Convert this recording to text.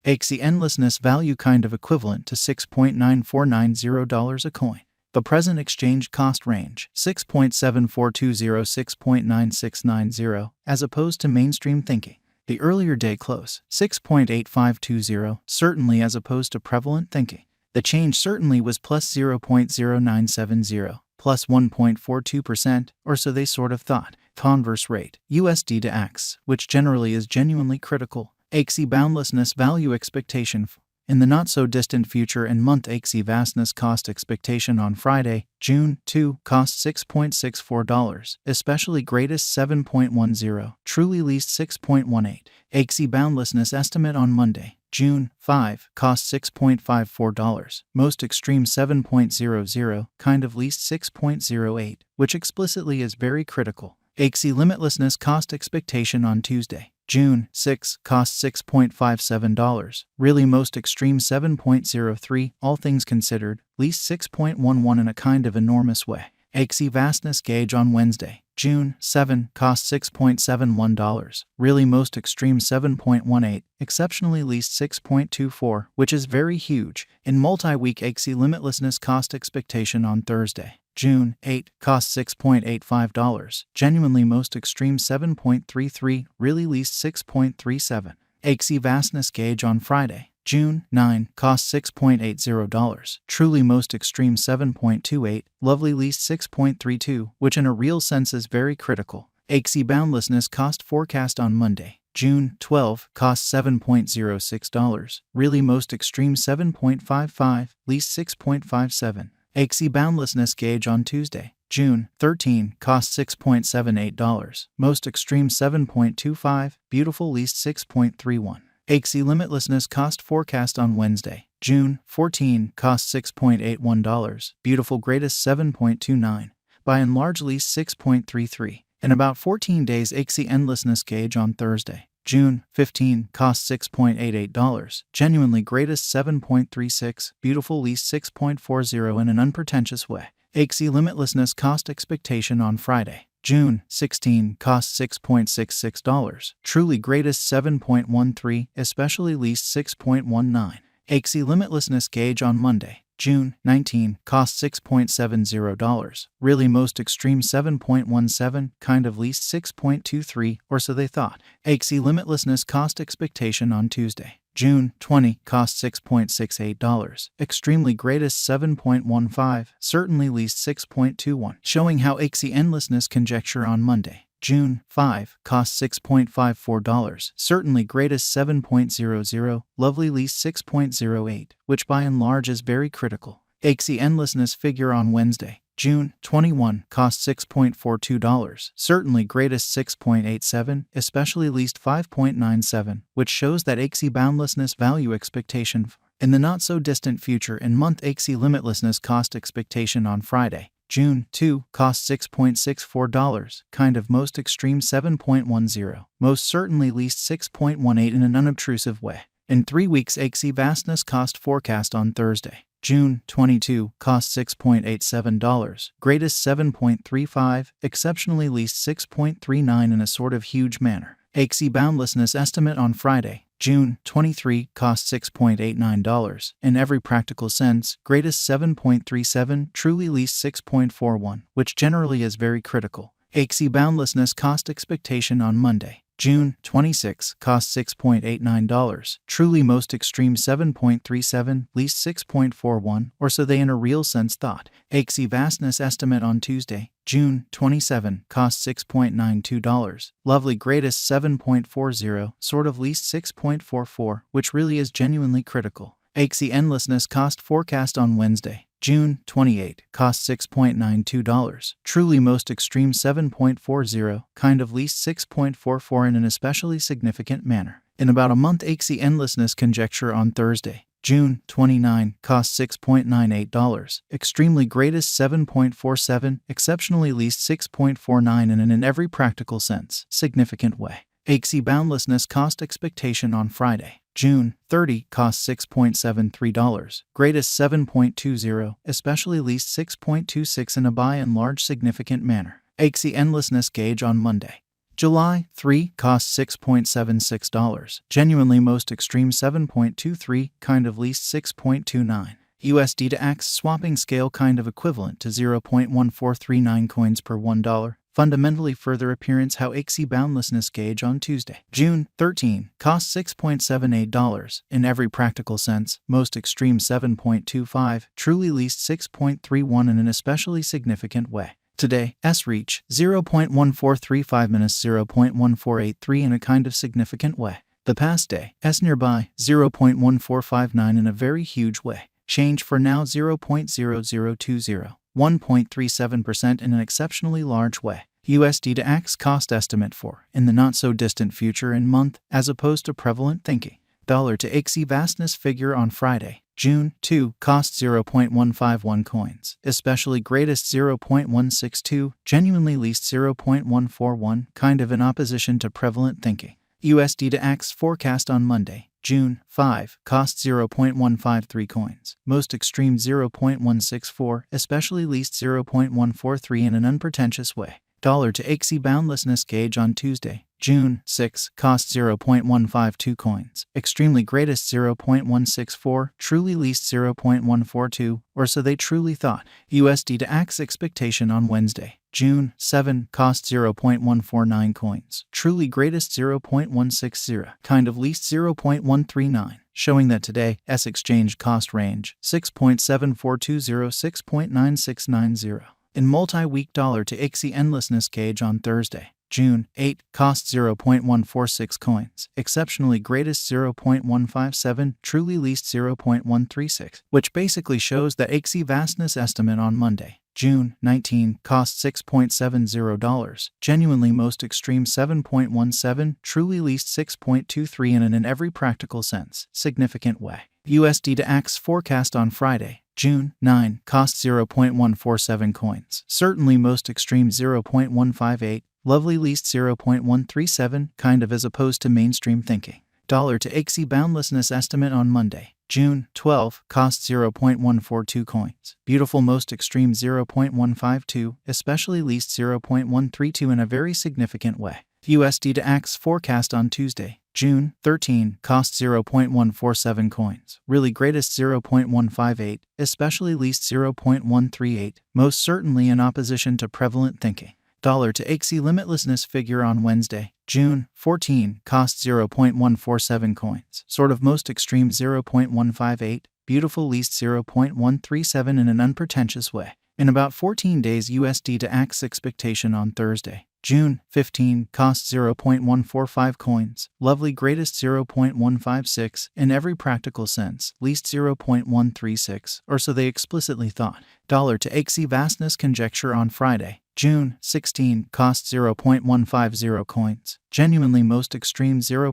Axie endlessness value kind of equivalent to $6.9490 a coin. The present exchange cost range, 6.7420 as opposed to mainstream thinking. The earlier day close, 6.8520, certainly as opposed to prevalent thinking. The change certainly was plus 0.0970, plus 1.42%, or so they sort of thought. Converse rate, USD to X, which generally is genuinely critical. Axie boundlessness value expectation. In the not-so-distant future and month Axie vastness cost expectation on Friday, June 2, cost $6.64, especially greatest 7.10, truly least 6.18. Axie boundlessness estimate on Monday, June 5, cost $6.54, most extreme 7.00, kind of least 6.08, which explicitly is very critical. Axie limitlessness cost expectation on Tuesday, June 6, cost $6.57, really most extreme 7.03, all things considered, least 6.11 in a kind of enormous way. Axie vastness gauge on Wednesday, June 7, cost $6.71, really most extreme 7.18, exceptionally least 6.24, which is very huge. In multi-week Axie limitlessness cost expectation on Thursday, June 8, cost $6.85, genuinely most extreme 7.33, really least 6.37. Axie vastness gauge on Friday, June 9, cost $6.80, truly most extreme 7.28, lovely least 6.32, which in a real sense is very critical. Axie boundlessness cost forecast on Monday, June 12, cost $7.06, really most extreme 7.55, least 6.57. Axie boundlessness gauge on Tuesday, June 13, cost $6.78, most extreme 7.25, beautiful least 6.31. Axie limitlessness cost forecast on Wednesday, June 14, cost $6.81, beautiful greatest 7.29, by and large least 6.33. In about 14 days Axie endlessness gauge on Thursday, June 15, cost $6.88, genuinely greatest 7.36, beautiful least 6.40 in an unpretentious way. Axie limitlessness cost expectation on Friday, June 16, cost $6.66, truly greatest 7.13, especially least 6.19. Axie limitlessness gauge on Monday, June 19, cost $6.70, really most extreme 7.17, kind of least 6.23, or so they thought. Axie limitlessness cost expectation on Tuesday, June 20, cost $6.68, extremely greatest 7.15, certainly least 6.21, showing how Axie endlessness conjecture on Monday, June 5, cost $6.54, certainly greatest 7.00, lovely least 6.08, which by and large is very critical. Axie endlessness figure on Wednesday, June 21, cost $6.42, certainly greatest 6.87, especially least 5.97, which shows that Axie boundlessness value expectation. In the not-so-distant future and month Axie limitlessness cost expectation on Friday, June 2, cost $6.64, kind of most extreme 7.10, most certainly least 6.18 in an unobtrusive way. In 3 weeks Axie vastness cost forecast on Thursday, June 22, cost $6.87, greatest 7.35, exceptionally least 6.39 in a sort of huge manner. Axie boundlessness estimate on Friday, June 23, cost $6.89, in every practical sense, greatest 7.37, truly least 6.41, which generally is very critical. Axie boundlessness cost expectation on Monday, June 26, cost $6.89, truly most extreme 7.37, least 6.41, or so they in a real sense thought. Axie vastness estimate on Tuesday, June 27, cost $6.92, lovely greatest 7.40, sort of least 6.44, which really is genuinely critical. Axie endlessness cost forecast on Wednesday, June 28, cost $6.92, truly most extreme 7.40, kind of least 6.44 in an especially significant manner. In about a month Axie endlessness conjecture on Thursday, June 29, cost $6.98, extremely greatest 7.47, exceptionally least 6.49 in an every practical sense, significant way. Axie boundlessness cost expectation on Friday, June 30, cost $6.73, greatest 7.20, especially least 6.26 in a by and large significant manner. Axie endlessness gauge on Monday, July 3 cost $6.76. Genuinely most extreme 7.23, kind of least 6.29. USD to Axie swapping scale kind of equivalent to 0.1439 coins per $1. Fundamentally further appearance how Axie boundlessness gauge on Tuesday, June 13, cost $6.78. In every practical sense, most extreme 7.25, truly least 6.31 in an especially significant way. Today, S reach 0.1435 minus 0.1483 in a kind of significant way. The past day, S nearby 0.1459 in a very huge way. Change for now 0.0020, 1.37% in an exceptionally large way. USD to Axie cost estimate for, in the not-so-distant future in month, as opposed to prevalent thinking. Dollar to Axie vastness figure on Friday, June 2, cost 0.151 coins, especially greatest 0.162, genuinely least 0.141, kind of in opposition to prevalent thinking. USD to Axie forecast on Monday, June 5, cost 0.153 coins, most extreme 0.164, especially least 0.143 in an unpretentious way. Dollar to Axie boundlessness gauge on Tuesday, June 6, cost 0.152 coins, extremely greatest 0.164, truly least 0.142, or so they truly thought. USD to Axie expectation on Wednesday, June 7, cost 0.149 coins, truly greatest 0.160, kind of least 0.139, showing that today, S exchange cost range 6.7420 6.9690. In multi-week dollar to Axie endlessness gauge on Thursday, June 8, cost 0.146 coins, exceptionally greatest 0.157, truly least 0.136, which basically shows that Axie vastness estimate on Monday, June 19, cost $6.70, genuinely most extreme 7.17, truly least 6.23 in an every practical sense, significant way. USD to Axie forecast on Friday, June 9, cost 0.147 coins, certainly most extreme 0.158, lovely least 0.137, kind of as opposed to mainstream thinking. Dollar to Axie boundlessness estimate on Monday, June 12, cost 0.142 coins, beautiful most extreme 0.152, especially least 0.132 in a very significant way. USD to Axie forecast on Tuesday, June 13, cost 0.147 coins, really greatest 0.158, especially least 0.138, most certainly in opposition to prevalent thinking. Dollar to Axie limitlessness figure on Wednesday, June 14, cost 0.147 coins, sort of most extreme 0.158, beautiful least 0.137 in an unpretentious way. In about 14 days USD to Axie expectation on Thursday, June 15, cost 0.145 coins, lovely greatest 0.156, in every practical sense, least 0.136, or so they explicitly thought. Dollar to Axie vastness conjecture on Friday, June 16, cost 0.150 coins, genuinely most extreme 0.